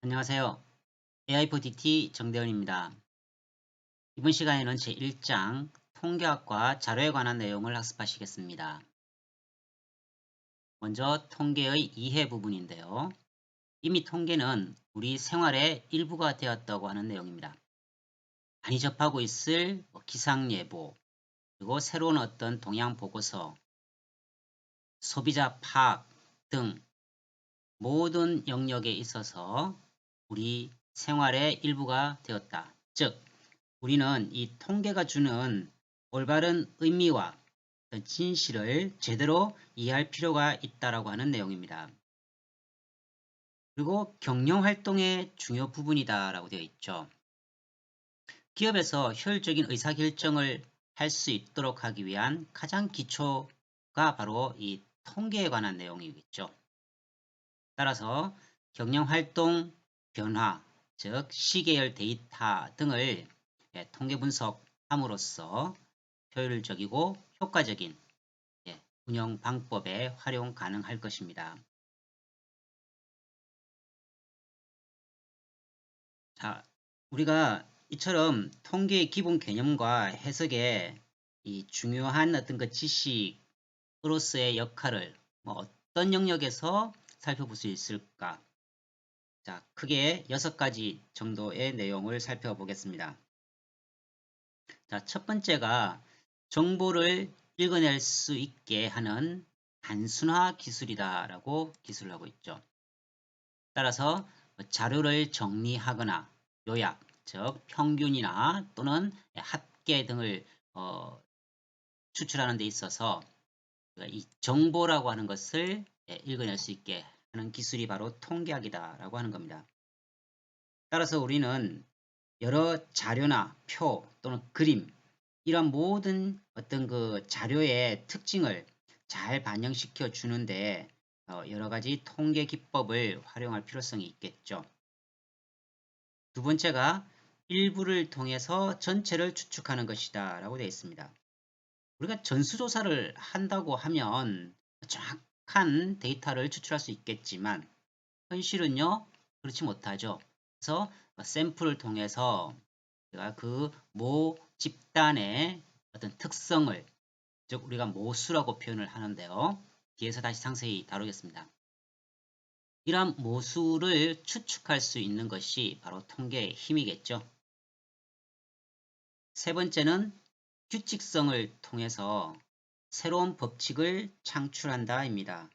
안녕하세요. AI4DT 정대원입니다. 이번 시간에는 제1장 통계학과 자료에 관한 내용을 학습하시겠습니다. 먼저 통계의 이해 부분인데요. 이미 통계는 우리 생활의 일부가 되었다고 하는 내용입니다. 많이 접하고 있을 기상예보, 그리고 새로운 어떤 동향 보고서, 소비자 파악 등 모든 영역에 있어서 우리 생활의 일부가 되었다. 즉, 우리는 이 통계가 주는 올바른 의미와 진실을 제대로 이해할 필요가 있다고 하는 내용입니다. 그리고 경영활동의 중요 부분이다라고 되어 있죠. 기업에서 효율적인 의사결정을 할 수 있도록 하기 위한 가장 기초가 바로 이 통계에 관한 내용이겠죠. 따라서 경영활동 변화, 즉 시계열 데이터 등을 통계 분석함으로써 효율적이고 효과적인 운영 방법에 활용 가능할 것입니다. 자, 우리가 이처럼 통계의 기본 개념과 해석에 이 중요한 어떤 그 지식으로서의 역할을 어떤 영역에서 살펴볼 수 있을까? 자, 크게 6가지 정도의 내용을 살펴보겠습니다. 자, 첫 번째가 정보를 읽어낼 수 있게 하는 단순화 기술이다라고 기술을 하고 있죠. 따라서 자료를 정리하거나 요약, 즉 평균이나 또는 합계 등을 추출하는 데 있어서 이 정보라고 하는 것을 읽어낼 수 있게 하는 기술이 바로 통계학이다라고 하는 겁니다. 따라서 우리는 여러 자료나 표 또는 그림 이런 모든 어떤 그 자료의 특징을 잘 반영시켜 주는데 여러 가지 통계 기법을 활용할 필요성이 있겠죠. 두 번째가 일부를 통해서 전체를 추측하는 것이다 라고 되어 있습니다. 우리가 전수조사를 한다고 하면 정확한 데이터를 추출할 수 있겠지만 현실은요 그렇지 못하죠. 그래서 샘플을 통해서 제가 그 모 집단의 어떤 특성을 즉 우리가 모수라고 표현을 하는데요. 뒤에서 다시 상세히 다루겠습니다. 이러한 모수를 추측할 수 있는 것이 바로 통계의 힘이겠죠. 세 번째는 규칙성을 통해서 새로운 법칙을 창출한다입니다.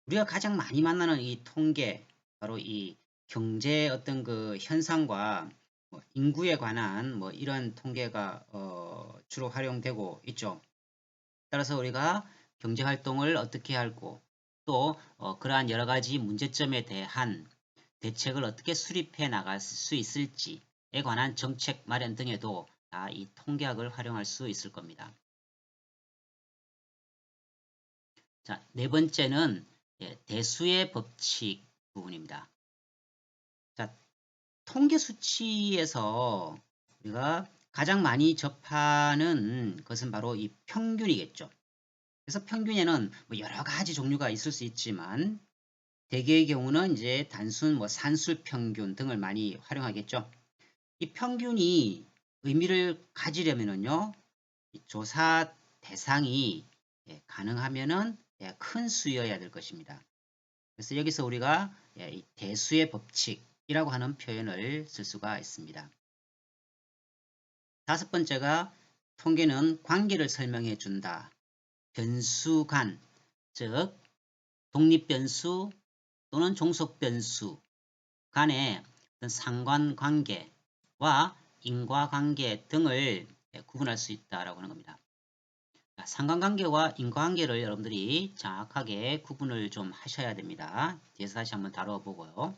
우리가 가장 많이 만나는 이 통계, 바로 이 경제 어떤 그 현상과 인구에 관한 이런 통계가 주로 활용되고 있죠. 따라서 우리가 경제 활동을 어떻게 하고 또 그러한 여러 가지 문제점에 대한 대책을 어떻게 수립해 나갈 수 있을지에 관한 정책 마련 등에도 다 이 통계학을 활용할 수 있을 겁니다. 자, 네 번째는 대수의 법칙 부분입니다. 자, 통계 수치에서 우리가 가장 많이 접하는 것은 바로 이 평균이겠죠. 그래서 평균에는 여러 가지 종류가 있을 수 있지만 대개의 경우는 이제 단순 산술 평균 등을 많이 활용하겠죠. 이 평균이 의미를 가지려면은요, 조사 대상이 가능하면은 큰 수여야 될 것입니다. 그래서 여기서 우리가 이 대수의 법칙이라고 하는 표현을 쓸 수가 있습니다. 다섯 번째가 통계는 관계를 설명해 준다. 변수 간, 즉 독립변수 또는 종속변수 간의 어떤 상관관계와 인과관계 등을 구분할 수 있다라고 하는 겁니다. 상관관계와 인과관계를 여러분들이 정확하게 구분을 좀 하셔야 됩니다. 뒤에서 다시 한번 다뤄보고요.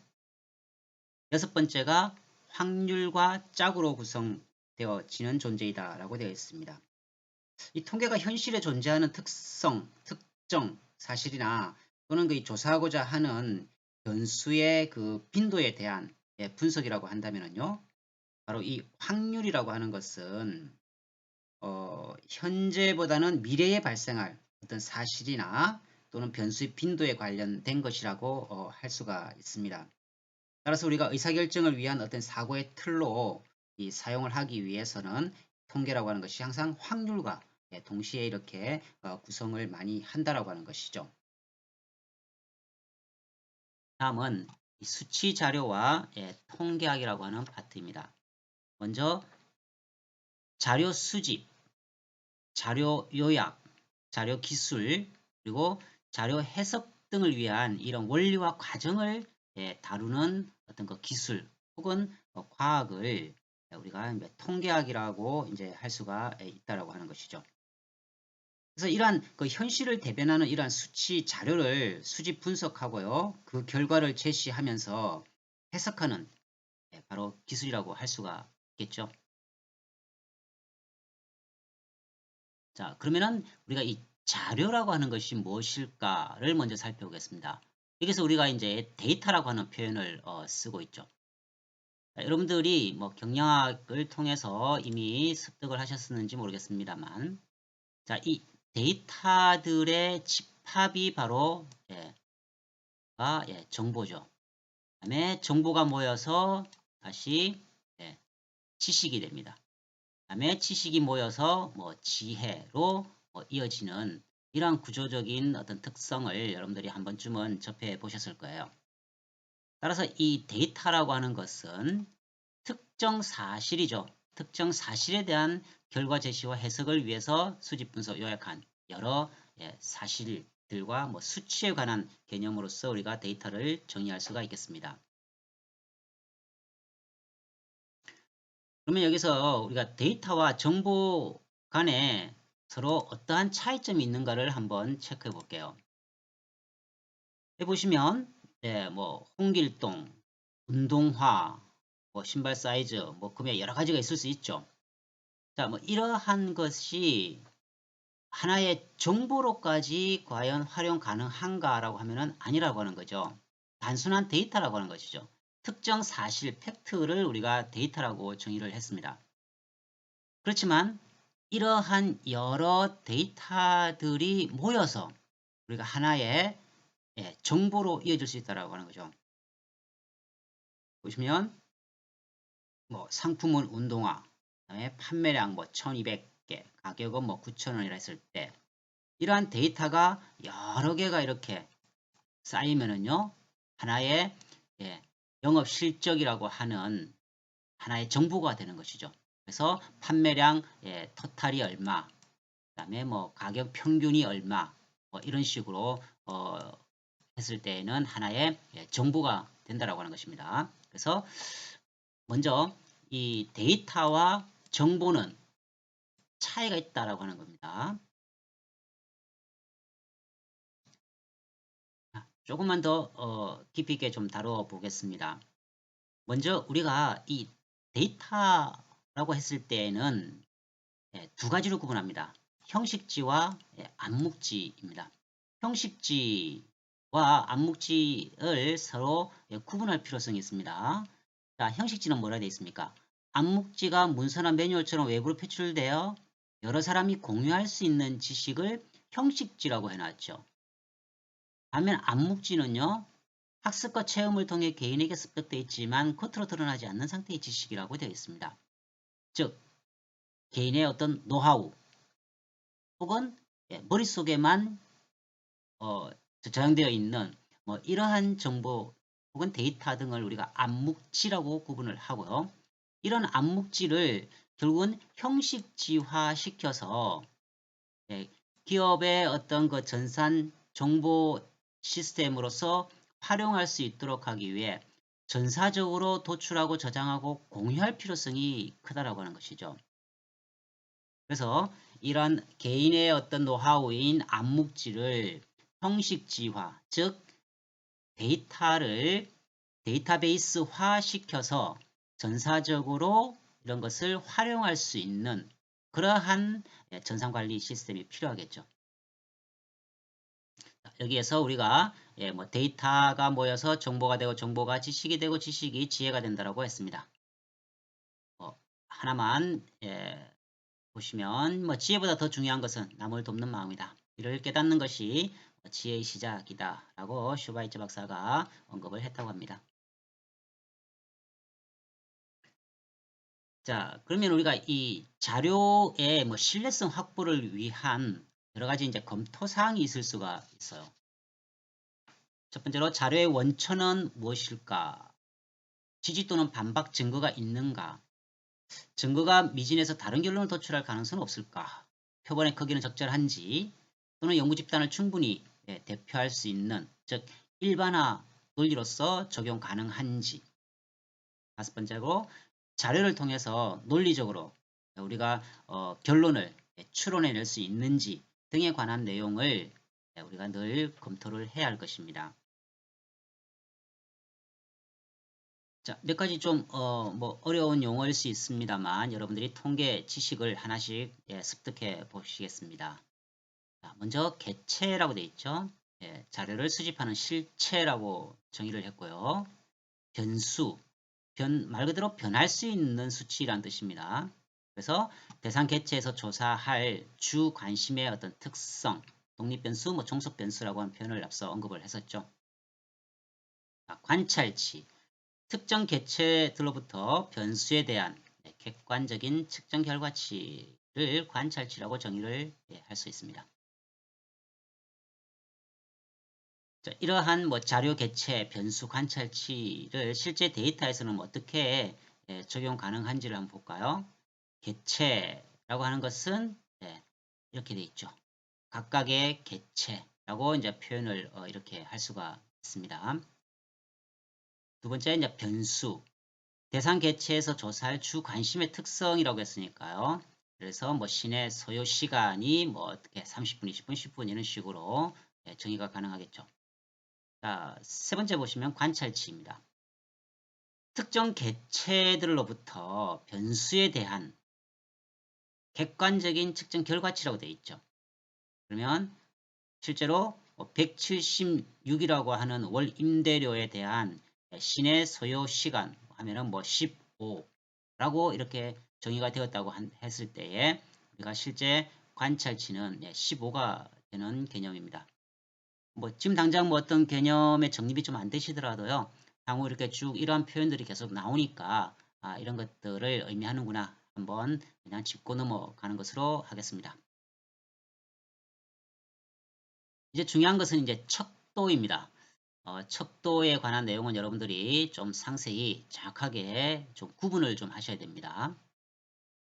여섯 번째가 확률과 짝으로 구성되어지는 존재이다라고 되어 있습니다. 이 통계가 현실에 존재하는 특성, 특정 사실이나 또는 그 조사하고자 하는 변수의 그 빈도에 대한 분석이라고 한다면요. 바로 이 확률이라고 하는 것은 현재보다는 미래에 발생할 어떤 사실이나 또는 변수의 빈도에 관련된 것이라고 할 수가 있습니다. 따라서 우리가 의사결정을 위한 어떤 사고의 틀로 이 사용을 하기 위해서는 통계라고 하는 것이 항상 확률과 동시에 이렇게 구성을 많이 한다라고 하는 것이죠. 다음은 수치 자료와 통계학이라고 하는 파트입니다. 먼저 자료 수집, 자료 요약, 자료 기술, 그리고 자료 해석 등을 위한 이런 원리와 과정을 다루는 어떤 그 기술 혹은 과학을 우리가 통계학이라고 이제 할 수가 있다라고 하는 것이죠. 그래서 이러한 그 현실을 대변하는 이러한 수치 자료를 수집 분석하고요. 그 결과를 제시하면서 해석하는 바로 기술이라고 할 수가 있겠죠. 자, 그러면은 우리가 이 자료라고 하는 것이 무엇일까를 먼저 살펴보겠습니다. 여기서 우리가 이제 데이터라고 하는 표현을 쓰고 있죠. 자, 여러분들이 뭐 경영학을 통해서 이미 습득을 하셨는지 모르겠습니다만, 자, 이 데이터들의 집합이 바로 정보죠. 그다음에 정보가 모여서 다시 지식이 됩니다. 그다음에 지식이 모여서 뭐 지혜로 이어지는 이러한 구조적인 어떤 특성을 여러분들이 한 번쯤은 접해 보셨을 거예요. 따라서 이 데이터라고 하는 것은 특정 사실이죠. 특정 사실에 대한 결과 제시와 해석을 위해서 수집 분석 요약한 여러 사실들과 뭐 수치에 관한 개념으로서 우리가 데이터를 정의할 수가 있겠습니다. 그러면 여기서 우리가 데이터와 정보 간에 서로 어떠한 차이점이 있는가를 한번 체크해 볼게요. 여기 보시면 뭐 홍길동, 운동화, 뭐 신발 사이즈, 뭐 금액 여러 가지가 있을 수 있죠. 자, 뭐 이러한 것이 하나의 정보로까지 과연 활용 가능한가라고 하면은 아니라고 하는 거죠. 단순한 데이터라고 하는 것이죠. 특정 사실, 팩트를 우리가 데이터라고 정의를 했습니다. 그렇지만 이러한 여러 데이터들이 모여서 우리가 하나의 정보로 이어질 수 있다고 하는 거죠. 보시면 뭐 상품은 운동화, 그다음에 판매량 뭐 1200개, 가격은 뭐 9,000원이라 했을 때 이러한 데이터가 여러 개가 이렇게 쌓이면은요 하나의 영업 실적이라고 하는 하나의 정보가 되는 것이죠. 그래서 판매량 토탈이 얼마, 그다음에 뭐 가격 평균이 얼마, 뭐 이런 식으로 했을 때에는 하나의 정보가 된다라고 하는 것입니다. 그래서 먼저 이 데이터와 정보는 차이가 있다라고 하는 겁니다. 조금만 더 깊이 있게 좀 다뤄 보겠습니다. 먼저 우리가 이 데이터라고 했을 때에는 두 가지로 구분합니다. 형식지와 암묵지입니다. 형식지와 암묵지를 서로 구분할 필요성이 있습니다. 자, 형식지는 뭐라 되어 있습니까? 암묵지가 문서나 매뉴얼처럼 외부로 표출되어 여러 사람이 공유할 수 있는 지식을 형식지라고 해놨죠. 반면 암묵지는요. 학습과 체험을 통해 개인에게 습득되어 있지만 겉으로 드러나지 않는 상태의 지식이라고 되어 있습니다. 즉 개인의 어떤 노하우 혹은 머릿속에만 저장되어 있는 뭐 이러한 정보 혹은 데이터 등을 우리가 암묵지라고 구분을 하고요. 이런 암묵지를 결국은 형식지화 시켜서 기업의 어떤 그 전산 정보 시스템으로서 활용할 수 있도록 하기 위해 전사적으로 도출하고 저장하고 공유할 필요성이 크다라고 하는 것이죠. 그래서 이러한 개인의 어떤 노하우인 암묵지를 형식지화, 즉 데이터를 데이터베이스화 시켜서 전사적으로 이런 것을 활용할 수 있는 그러한 전산관리 시스템이 필요하겠죠. 여기에서 우리가 뭐 데이터가 모여서 정보가 되고 정보가 지식이 되고 지식이 지혜가 된다고 했습니다. 하나만 보시면 뭐 지혜보다 더 중요한 것은 남을 돕는 마음이다. 이를 깨닫는 것이 지혜의 시작이다 라고 슈바이처 박사가 언급을 했다고 합니다. 자, 그러면 우리가 이 자료의 뭐 신뢰성 확보를 위한 여러 가지 이제 검토 사항이 있을 수가 있어요. 첫 번째로 자료의 원천은 무엇일까? 지지 또는 반박 증거가 있는가? 증거가 미진해서 다른 결론을 도출할 가능성은 없을까? 표본의 크기는 적절한지 또는 연구 집단을 충분히 대표할 수 있는 즉 일반화 논리로서 적용 가능한지. 다섯 번째로 자료를 통해서 논리적으로 우리가 결론을 추론해낼 수 있는지 등에 관한 내용을 우리가 늘 검토를 해야 할 것입니다. 자, 몇 가지 좀 뭐 어려운 용어일 수 있습니다만 여러분들이 통계 지식을 하나씩 습득해 보시겠습니다. 자, 먼저 개체라고 되어 있죠. 자료를 수집하는 실체라고 정의를 했고요. 변수, 말 그대로 변할 수 있는 수치란 뜻입니다. 그래서 대상 개체에서 조사할 주 관심의 어떤 특성, 독립변수, 뭐 종속변수라고 하는 표현을 앞서 언급을 했었죠. 자, 관찰치, 특정 개체들로부터 변수에 대한 객관적인 측정 결과치를 관찰치라고 정의를 할 수 있습니다. 자, 이러한 뭐 자료 개체, 변수 관찰치를 실제 데이터에서는 어떻게 적용 가능한지를 한번 볼까요? 개체라고 하는 것은 이렇게 돼 있죠. 각각의 개체라고 이제 표현을 이렇게 할 수가 있습니다. 두 번째 이제 변수. 대상 개체에서 조사할 주 관심의 특성이라고 했으니까요. 그래서 뭐 시내 소요 시간이 뭐 어떻게 30분, 20분, 10분 이런 식으로 정의가 가능하겠죠. 자, 세 번째 보시면 관찰치입니다. 특정 개체들로부터 변수에 대한 객관적인 측정 결과치라고 되어 있죠. 그러면 실제로 176이라고 하는 월 임대료에 대한 시내 소요 시간 하면은 뭐 15라고 이렇게 정의가 되었다고 했을 때에 우리가 실제 관찰치는 15가 되는 개념입니다. 뭐 지금 당장 뭐 어떤 개념의 정립이 좀 안 되시더라도요. 향후 이렇게 쭉 이러한 표현들이 계속 나오니까 이런 것들을 의미하는구나 한번 그냥 짚고 넘어가는 것으로 하겠습니다. 이제 중요한 것은 이제 척도입니다. 척도에 관한 내용은 여러분들이 좀 상세히 정확하게 좀 구분을 좀 하셔야 됩니다.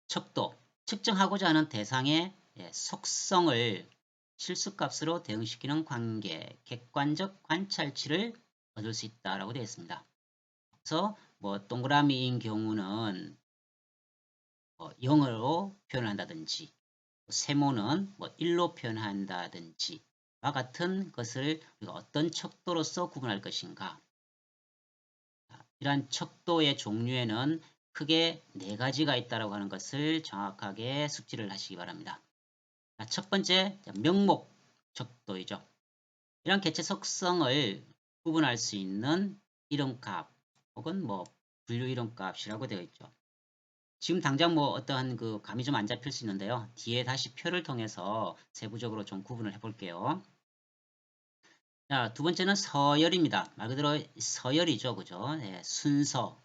척도, 측정하고자 하는 대상의 속성을 실수값으로 대응시키는 관계, 객관적 관찰치를 얻을 수 있다라고 되어 있습니다. 그래서 뭐 동그라미인 경우는 0으로 표현을 한다든지 세모는 뭐 1로 표현한다든지 와 같은 것을 우리가 어떤 척도로서 구분할 것인가. 이러한 척도의 종류에는 크게 4가지가 있다고 하는 것을 정확하게 숙지를 하시기 바랍니다. 첫 번째, 명목 척도이죠. 이런 개체 속성을 구분할 수 있는 이름값 혹은 뭐 분류 이름값이라고 되어 있죠. 지금 당장 뭐 어떠한 그 감이 좀 안 잡힐 수 있는데요. 뒤에 다시 표를 통해서 세부적으로 좀 구분을 해 볼게요. 자, 두 번째는 서열입니다. 말 그대로 서열이죠. 그죠? 순서.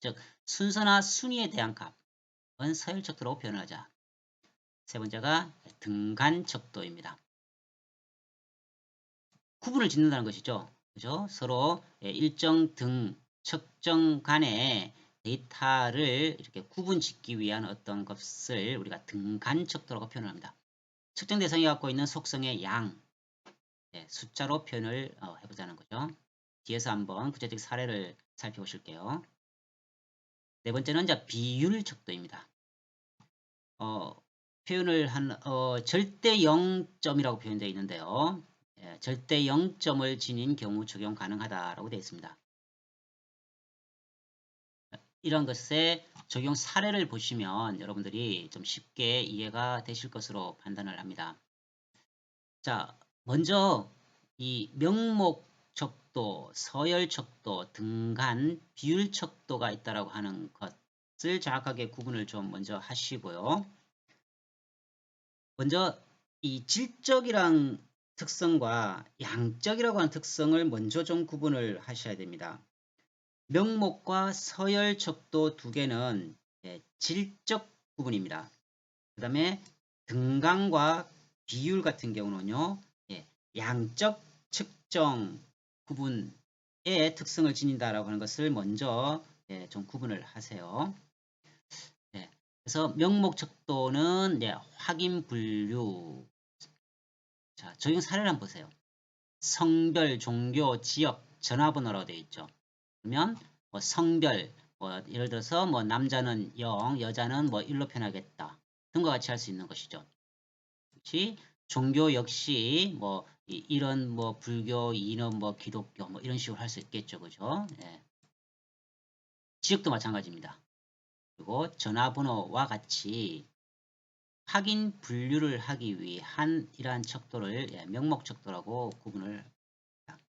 즉, 순서나 순위에 대한 값은 서열 척도라고 표현하자. 세 번째가 등간 척도입니다. 구분을 짓는다는 것이죠. 그죠? 서로 일정 등 측정 간의 데이터를 이렇게 구분 짓기 위한 어떤 것을 우리가 등간 척도라고 표현합니다. 측정 대상이 갖고 있는 속성의 양, 숫자로 표현을 해보자는 거죠. 뒤에서 한번 구체적 사례를 살펴보실게요. 네 번째는 이제 비율 척도입니다. 표현을 한 절대 0점이라고 표현되어 있는데요. 절대 0점을 지닌 경우 적용 가능하다라고 되어 있습니다. 이런 것의 적용 사례를 보시면 여러분들이 좀 쉽게 이해가 되실 것으로 판단을 합니다. 자, 먼저 이 명목 척도, 서열 척도, 등간, 비율 척도가 있다라고 하는 것을 정확하게 구분을 좀 먼저 하시고요. 먼저 이 질적이란 특성과 양적이라고 하는 특성을 먼저 좀 구분을 하셔야 됩니다. 명목과 서열 척도 두 개는 질적 구분입니다. 그 다음에 등간과 비율 같은 경우는요, 양적 측정 구분의 특성을 지닌다라고 하는 것을 먼저 좀 구분을 하세요. 그래서 명목척도는 확인 분류. 자, 적용 사례를 한번 보세요. 성별, 종교, 지역, 전화번호라고 되어 있죠. 그러면 뭐 성별, 뭐 예를 들어서 뭐 남자는 0, 여자는 뭐 1로 표현하겠다 등과 같이 할 수 있는 것이죠. 그렇지? 종교 역시 뭐 이런 뭐 불교, 이는 뭐 기독교 뭐 이런 식으로 할 수 있겠죠, 그죠? 지역도 마찬가지입니다. 그리고 전화번호와 같이 확인 분류를 하기 위한 이러한 척도를 명목척도라고 구분을 합니다.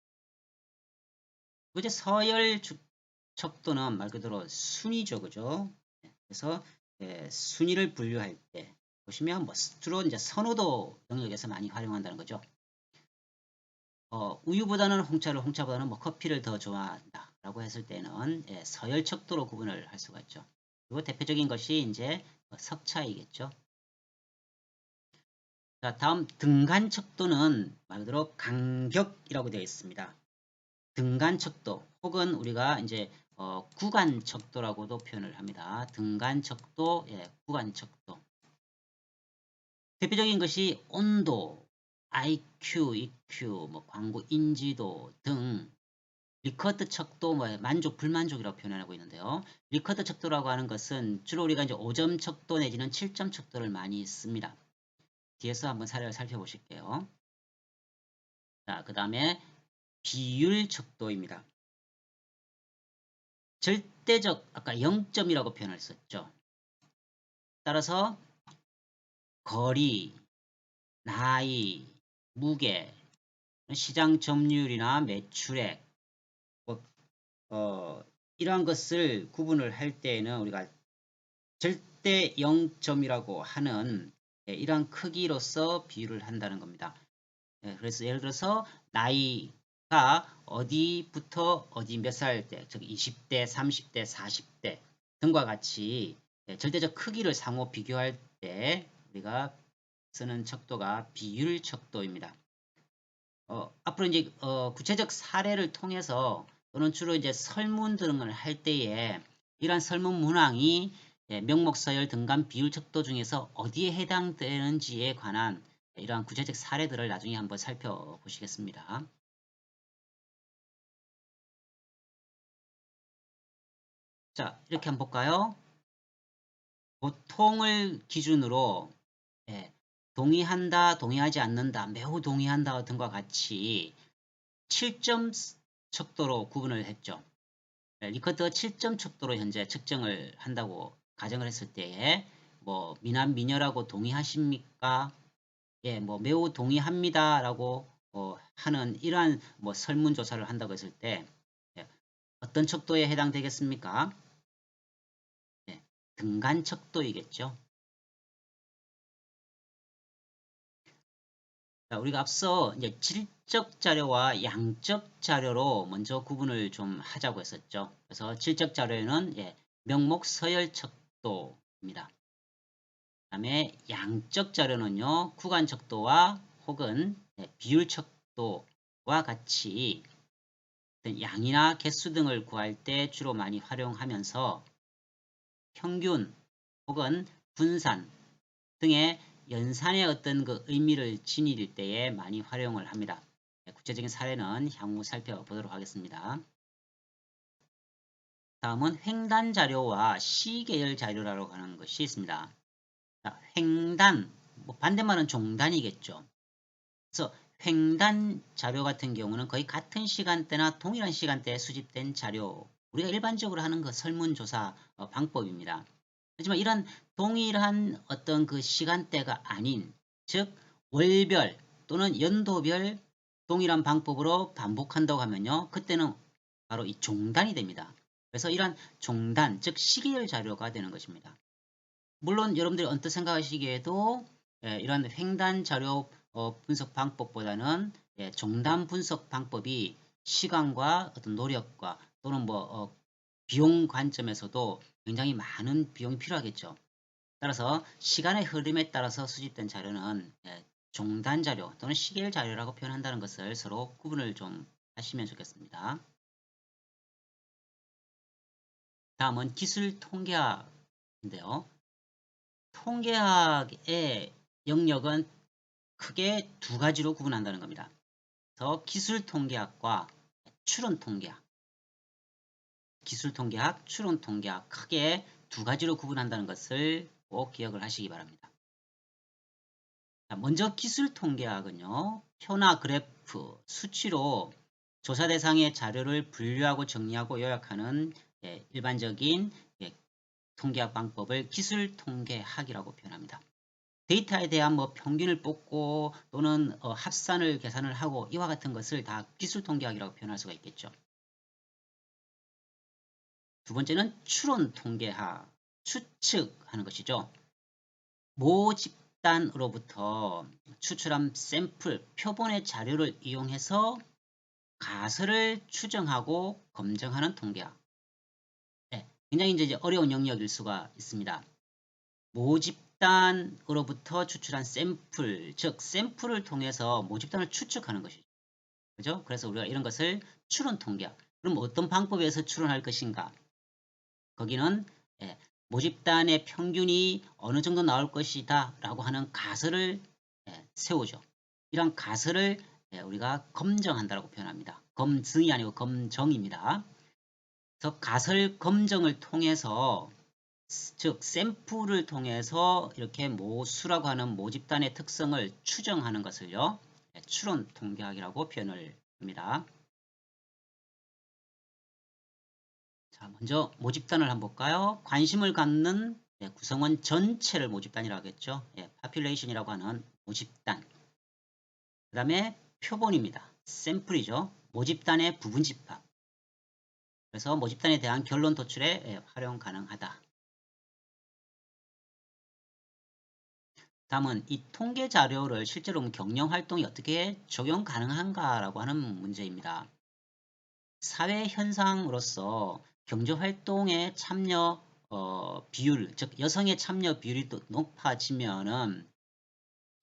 이제 서열 척도는 말 그대로 순위죠, 그죠? 그래서 순위를 분류할 때 보시면 뭐 주로 이제 선호도 영역에서 많이 활용한다는 거죠. 우유보다는 홍차를, 홍차보다는 뭐 커피를 더 좋아한다라고 했을 때는 서열 척도로 구분을 할 수가 있죠. 그리고 대표적인 것이 이제 석차이겠죠. 자, 다음 등간 척도는 말 그대로 간격이라고 되어 있습니다. 등간 척도 혹은 우리가 이제 구간 척도라고도 표현을 합니다. 등간 척도, 구간 척도. 대표적인 것이 온도, IQ, EQ, 뭐 광고 인지도 등 리커트 척도, 뭐 만족, 불만족이라고 표현하고 있는데요. 리커트 척도라고 하는 것은 주로 우리가 이제 5점 척도 내지는 7점 척도를 많이 씁니다. 뒤에서 한번 사례를 살펴보실게요. 자, 그 다음에 비율 척도입니다. 절대적, 아까 0점이라고 표현을 썼죠. 따라서 거리, 나이, 무게, 시장 점유율이나 매출액, 이러한 것을 구분을 할 때에는 우리가 절대 0점이라고 하는 이러한 크기로서 비율을 한다는 겁니다. 그래서 예를 들어서 나이가 어디부터 어디 몇 살 때, 즉 20대, 30대, 40대 등과 같이 절대적 크기를 상호 비교할 때 우리가 쓰는 척도가 비율 척도입니다. 앞으로 이제 구체적 사례를 통해서 또는 주로 이제 설문 등을 할 때에 이러한 설문 문항이 명목 서열 등간 비율 척도 중에서 어디에 해당되는지에 관한 이러한 구체적 사례들을 나중에 한번 살펴보시겠습니다. 자, 이렇게 한번 볼까요? 보통을 기준으로 동의한다, 동의하지 않는다, 매우 동의한다 등과 같이 7점 척도로 구분을 했죠. 리커트 7점 척도로 현재 측정을 한다고 가정을 했을 때에 뭐 미남 미녀라고 동의하십니까? 뭐 매우 동의합니다라고 하는 이러한 뭐 설문조사를 한다고 했을 때 어떤 척도에 해당되겠습니까? 등간 척도이겠죠. 자, 우리가 앞서 이제 질적 자료와 양적 자료로 먼저 구분을 좀 하자고 했었죠. 그래서 질적 자료에는 명목 서열 척도입니다. 그 다음에 양적 자료는요, 구간 척도와 혹은 비율 척도와 같이 양이나 개수 등을 구할 때 주로 많이 활용하면서 평균 혹은 분산 등의 연산의 어떤 그 의미를 지닐 때에 많이 활용을 합니다. 구체적인 사례는 향후 살펴보도록 하겠습니다. 다음은 횡단 자료와 시계열 자료라고 하는 것이 있습니다. 자, 횡단, 뭐 반대말은 종단이겠죠. 그래서 횡단 자료 같은 경우는 거의 같은 시간대나 동일한 시간대에 수집된 자료, 우리가 일반적으로 하는 그 설문조사 방법입니다. 하지만 이런 동일한 어떤 그 시간대가 아닌, 즉 월별 또는 연도별 동일한 방법으로 반복한다고 하면요, 그때는 바로 이 종단이 됩니다. 그래서 이런 종단, 즉 시계열 자료가 되는 것입니다. 물론 여러분들이 언뜻 생각하시기에도 이런 횡단 자료 분석 방법보다는 종단 분석 방법이 시간과 어떤 노력과 또는 뭐 비용 관점에서도 굉장히 많은 비용이 필요하겠죠. 따라서 시간의 흐름에 따라서 수집된 자료는 종단 자료 또는 시계열 자료라고 표현한다는 것을 서로 구분을 좀 하시면 좋겠습니다. 다음은 기술 통계학인데요. 통계학의 영역은 크게 두 가지로 구분한다는 겁니다. 그래서 기술 통계학과 추론 통계학, 기술 통계학, 추론 통계학 크게 두 가지로 구분한다는 것을 꼭 기억을 하시기 바랍니다. 자, 먼저 기술 통계학은요. 표나 그래프, 수치로 조사 대상의 자료를 분류하고 정리하고 요약하는 일반적인 통계학 방법을 기술 통계학이라고 표현합니다. 데이터에 대한 뭐 평균을 뽑고 또는 합산을 계산을 하고 이와 같은 것을 다 기술 통계학이라고 표현할 수가 있겠죠. 두 번째는 추론 통계학, 추측하는 것이죠. 모집단으로부터 추출한 샘플, 표본의 자료를 이용해서 가설을 추정하고 검증하는 통계학. 네, 굉장히 이제 어려운 영역일 수가 있습니다. 모집단으로부터 추출한 샘플, 즉 샘플을 통해서 모집단을 추측하는 것이죠. 그죠? 그래서 우리가 이런 것을 추론 통계학. 그럼 어떤 방법에서 추론할 것인가? 거기는 모집단의 평균이 어느 정도 나올 것이다 라고 하는 가설을 세우죠. 이런 가설을 우리가 검증한다고 표현합니다. 검증이 아니고 검정입니다. 그래서 가설 검증을 통해서 즉 샘플을 통해서 이렇게 모수라고 하는 모집단의 특성을 추정하는 것을요. 추론 통계학이라고 표현을 합니다. 자, 먼저 모집단을 한번 볼까요? 관심을 갖는 구성원 전체를 모집단이라고 하겠죠. population이라고 하는 모집단. 그 다음에 표본입니다. 샘플이죠. 모집단의 부분 집합. 그래서 모집단에 대한 결론 도출에 활용 가능하다. 다음은 이 통계 자료를 실제로 경영 활동이 어떻게 적용 가능한가라고 하는 문제입니다. 사회 현상으로서 경제 활동에 참여 비율, 즉 여성의 참여 비율이 또 높아지면은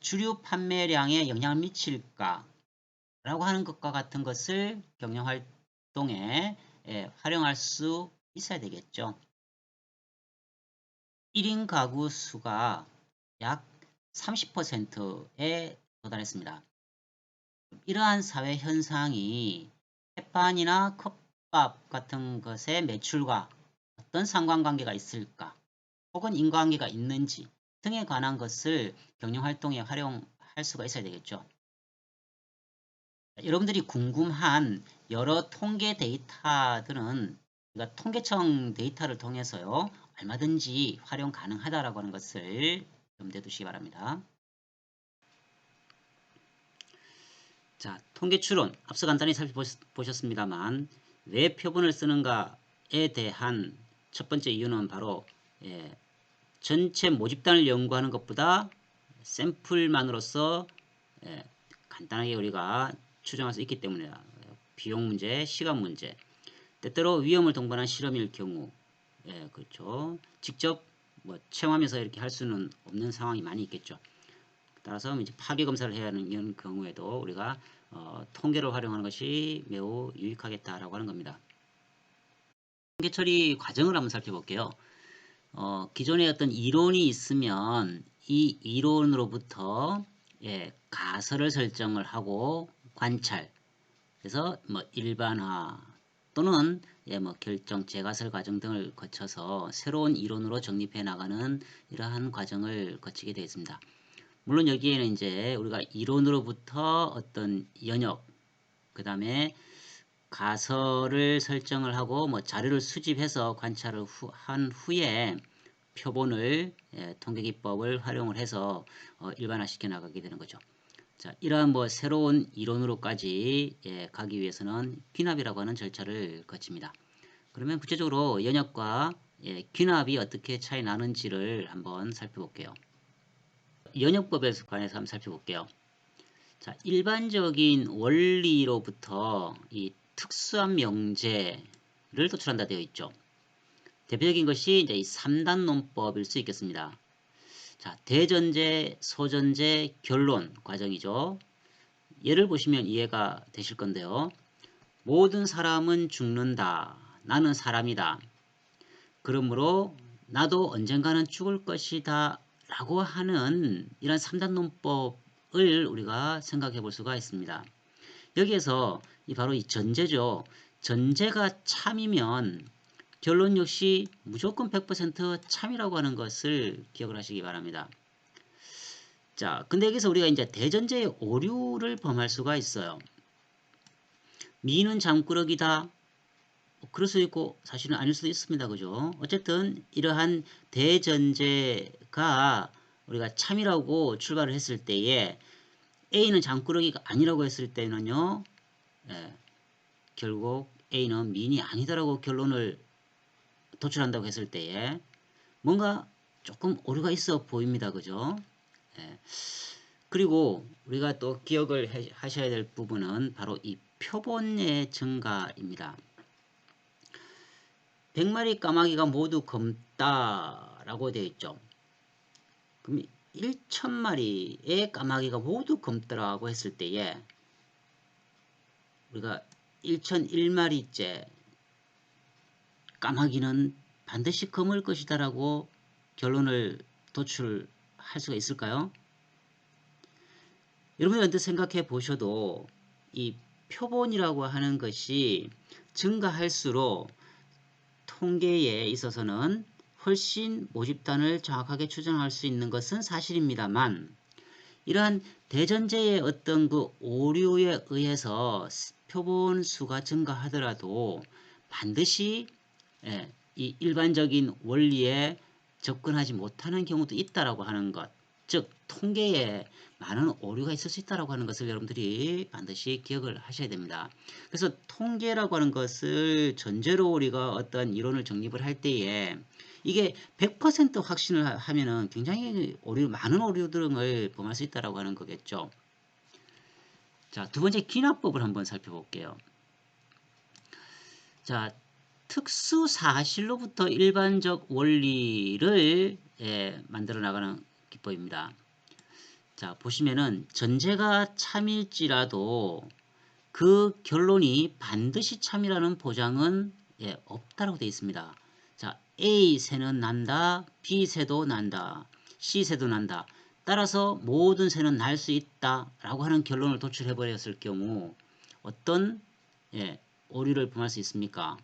주류 판매량에 영향을 미칠까 라고 하는 것과 같은 것을 경영 활동에 활용할 수 있어야 되겠죠. 1인 가구 수가 약 30%에 도달했습니다. 이러한 사회 현상이 햇반이나 컵밥 같은 것의 매출과 어떤 상관관계가 있을까 혹은 인과관계가 있는지 등에 관한 것을 경영활동에 활용할 수가 있어야 되겠죠. 여러분들이 궁금한 여러 통계 데이터들은 우리가 통계청 데이터를 통해서요 얼마든지 활용 가능하다라고 하는 것을 염두에 두시기 바랍니다. 자, 통계 추론 앞서 간단히 살펴보셨습니다만 왜 표본을 쓰는가에 대한 첫 번째 이유는 바로 전체 모집단을 연구하는 것보다 샘플만으로서 간단하게 우리가 추정할 수 있기 때문에 비용 문제, 시간 문제, 때때로 위험을 동반한 실험일 경우 그렇죠. 직접 뭐 체험하면서 이렇게 할 수는 없는 상황이 많이 있겠죠. 따라서 이제 파괴 검사를 해야 하는 이런 경우에도 우리가 통계를 활용하는 것이 매우 유익하겠다라고 하는 겁니다. 통계 처리 과정을 한번 살펴볼게요. 기존에 어떤 이론이 있으면 이 이론으로부터 가설을 설정을 하고 관찰, 그래서 뭐 일반화 또는 뭐 결정, 재가설 과정 등을 거쳐서 새로운 이론으로 정립해 나가는 이러한 과정을 거치게 되어 있습니다. 물론 여기에는 이제 우리가 이론으로부터 어떤 연역, 그 다음에 가설을 설정을 하고 뭐 자료를 수집해서 관찰을 한 후에 표본을 통계기법을 활용을 해서 일반화시켜 나가게 되는 거죠. 자, 이러한 뭐 새로운 이론으로까지 가기 위해서는 귀납이라고 하는 절차를 거칩니다. 그러면 구체적으로 연역과 귀납이 어떻게 차이 나는지를 한번 살펴볼게요. 연역법에 관해서 한번 살펴볼게요. 자, 일반적인 원리로부터 이 특수한 명제를 도출한다 되어 있죠. 대표적인 것이 이제 이 3단 논법일 수 있겠습니다. 자, 대전제, 소전제, 결론 과정이죠. 예를 보시면 이해가 되실 건데요. 모든 사람은 죽는다. 나는 사람이다. 그러므로 나도 언젠가는 죽을 것이다. 라고 하는 이런 3단 논법을 우리가 생각해 볼 수가 있습니다. 여기에서 바로 이 전제죠. 전제가 참이면 결론 역시 무조건 100% 참이라고 하는 것을 기억을 하시기 바랍니다. 자, 근데 여기서 우리가 이제 대전제의 오류를 범할 수가 있어요. 미는 잠꾸러기다. 그럴 수도 있고 사실은 아닐 수도 있습니다. 그죠? 어쨌든 이러한 대전제가 우리가 참이라고 출발을 했을 때에 A는 잠꾸러기가 아니라고 했을 때는요. 결국 A는 민이 아니다라고 결론을 도출한다고 했을 때에 뭔가 조금 오류가 있어 보입니다. 그죠? 그리고 우리가 또 기억을 하셔야 될 부분은 바로 이 표본의 증가입니다. 100마리 까마귀가 모두 검다라고 되어 있죠. 그럼 1000마리의 까마귀가 모두 검더라고 했을 때에 우리가 1001마리째 까마귀는 반드시 검을 것이다 라고 결론을 도출할 수가 있을까요? 여러분이 언뜻 생각해 보셔도 이 표본이라고 하는 것이 증가할수록 통계에 있어서는 훨씬 모집단을 정확하게 추정할 수 있는 것은 사실입니다만 이러한 대전제의 어떤 그 오류에 의해서 표본 수가 증가하더라도 반드시 이 일반적인 원리에 접근하지 못하는 경우도 있다라고 하는 것, 즉 통계에 많은 오류가 있을 수 있다라고 하는 것을 여러분들이 반드시 기억을 하셔야 됩니다. 그래서 통계라고 하는 것을 전제로 우리가 어떤 이론을 정립을 할 때에 이게 100% 확신을 하면은 굉장히 많은 오류들을 범할 수 있다라고 하는 거겠죠. 자, 두 번째 기납법을 한번 살펴볼게요. 자, 특수 사실로부터 일반적 원리를 만들어 나가는 기법입니다. 자, 보시면은 전제가 참일지라도 그 결론이 반드시 참이라는 보장은 없다라고 되어 있습니다. 자, A 새는 난다, B 새도 난다, C 새도 난다. 따라서 모든 새는 날 수 있다 라고 하는 결론을 도출해 버렸을 경우 어떤 오류를 범할 수 있습니까?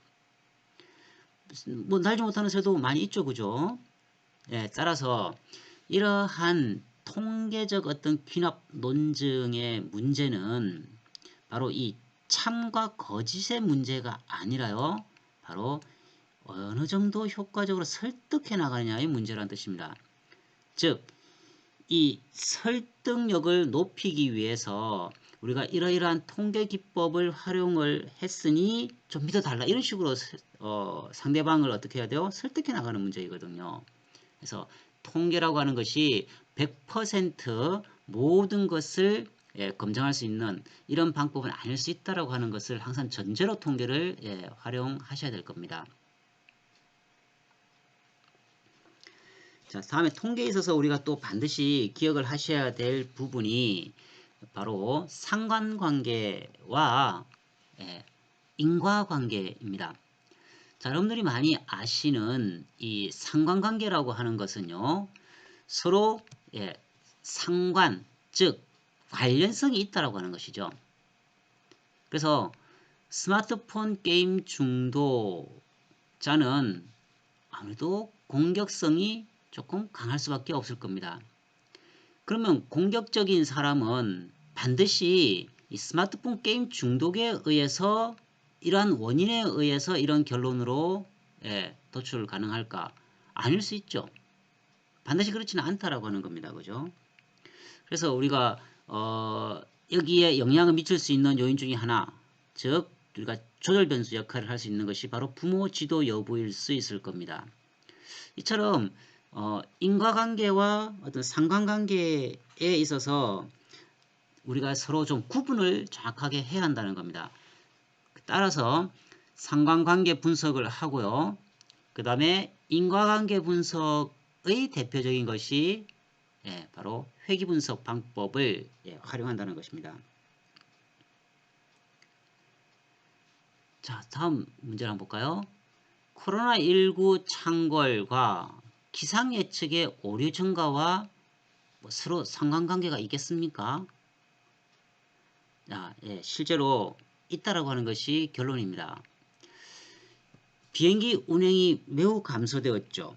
뭐 날지 못하는 새도 많이 있죠. 그죠? 따라서 이러한 통계적 어떤 귀납 논증의 문제는 바로 이 참과 거짓의 문제가 아니라요. 바로 어느 정도 효과적으로 설득해 나가느냐의 문제라는 뜻입니다. 즉, 이 설득력을 높이기 위해서 우리가 이러이러한 통계 기법을 활용을 했으니 좀 믿어달라 이런 식으로 상대방을 어떻게 해야 돼요? 설득해 나가는 문제이거든요. 그래서 통계라고 하는 것이 100% 모든 것을 검증할 수 있는 이런 방법은 아닐 수 있다라고 하는 것을 항상 전제로 통계를 활용하셔야 될 겁니다. 자, 다음에 통계에 있어서 우리가 또 반드시 기억을 하셔야 될 부분이 바로 상관관계와 인과관계입니다. 자, 여러분들이 많이 아시는 이 상관관계라고 하는 것은요, 서로 상관, 즉 관련성이 있다라고 하는 것이죠. 그래서 스마트폰 게임 중독자는 아무래도 공격성이 조금 강할 수밖에 없을 겁니다. 그러면 공격적인 사람은 반드시 이 스마트폰 게임 중독에 의해서 이러한 원인에 의해서 이런 결론으로 도출 가능할까? 아닐 수 있죠. 반드시 그렇지는 않다라고 하는 겁니다. 그죠? 그래서 우리가 여기에 영향을 미칠 수 있는 요인 중에 하나, 즉 우리가 조절 변수 역할을 할 수 있는 것이 바로 부모 지도 여부일 수 있을 겁니다. 이처럼 인과관계와 어떤 상관관계에 있어서 우리가 서로 좀 구분을 정확하게 해야 한다는 겁니다. 따라서 상관관계 분석을 하고요. 그 다음에 인과관계 분석의 대표적인 것이 바로 회귀분석 방법을 활용한다는 것입니다. 자, 다음 문제를 한번 볼까요? 코로나19 창궐과 기상예측의 오류 증가와 서로 상관관계가 있겠습니까? 실제로 있다라고 하는 것이 결론입니다. 비행기 운행이 매우 감소되었죠.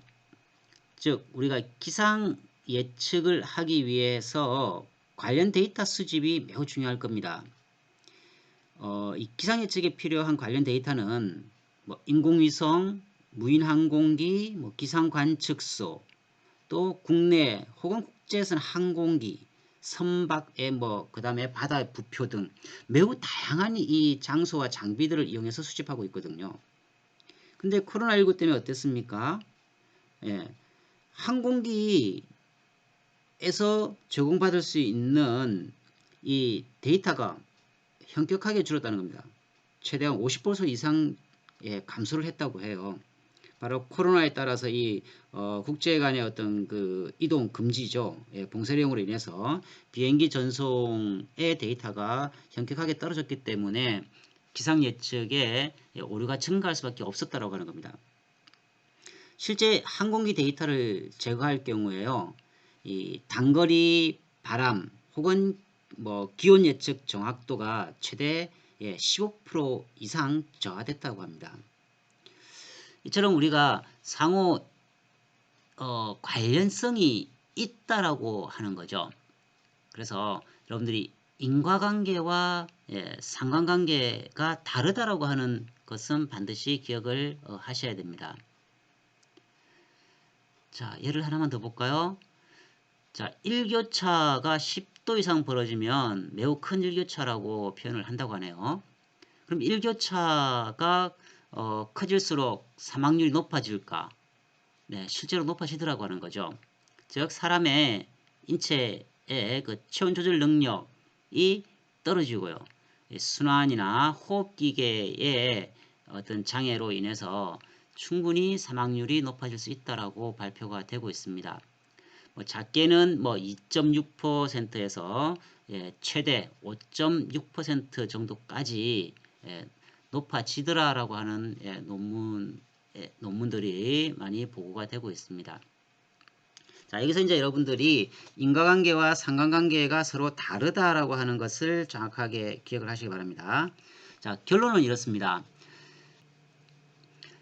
즉 우리가 기상 예측을 하기 위해서 관련 데이터 수집이 매우 중요할 겁니다. 이 기상 예측에 필요한 관련 데이터는 인공위성, 무인항공기, 기상 관측소, 또 국내 혹은 국제선 항공기, 선박의 그 다음에 바다의 부표 등 매우 다양한 이 장소와 장비들을 이용해서 수집하고 있거든요. 근데 코로나19 때문에 어땠습니까? 항공기에서 제공받을 수 있는 이 데이터가 현격하게 줄었다는 겁니다. 최대한 50% 이상 감소를 했다고 해요. 바로 코로나에 따라서 이 국제 간의 어떤 그 이동 금지죠. 봉쇄령으로 인해서 비행기 전송의 데이터가 현격하게 떨어졌기 때문에 기상 예측에 오류가 증가할 수밖에 없었다고 하는 겁니다. 실제 항공기 데이터를 제거할 경우에요. 이 단거리 바람 혹은 기온 예측 정확도가 최대 15% 이상 저하됐다고 합니다. 이처럼 우리가 상호 관련성이 있다라고 하는 거죠. 그래서 여러분들이 인과관계와 상관관계가 다르다라고 하는 것은 반드시 기억을 하셔야 됩니다. 자, 예를 하나만 더 볼까요? 자, 일교차가 10도 이상 벌어지면 매우 큰 일교차라고 표현을 한다고 하네요. 그럼 일교차가 커질수록 사망률이 높아질까? 네, 실제로 높아지더라고 하는 거죠. 즉 사람의 인체의 그 체온 조절 능력이 떨어지고요. 순환이나 호흡기계의 어떤 장애로 인해서 충분히 사망률이 높아질 수 있다라고 발표가 되고 있습니다. 작게는 2.6%에서 최대 5.6% 정도까지 높아지더라라고 하는 논문들이 많이 보고가 되고 있습니다. 자, 여기서 이제 여러분들이 인과관계와 상관관계가 서로 다르다라고 하는 것을 정확하게 기억을 하시기 바랍니다. 자, 결론은 이렇습니다.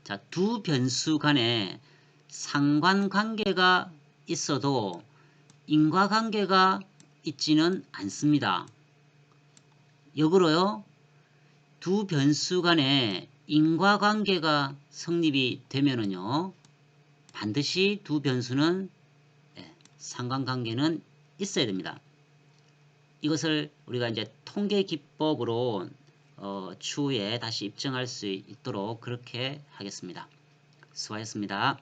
자, 두 변수 간에 상관관계가 있어도 인과관계가 있지는 않습니다. 역으로요, 두 변수 간에 인과관계가 성립이 되면은요, 반드시 두 변수는 상관관계는 있어야 됩니다. 이것을 우리가 이제 통계 기법으로 추후에 다시 입증할 수 있도록 그렇게 하겠습니다. 수고하셨습니다.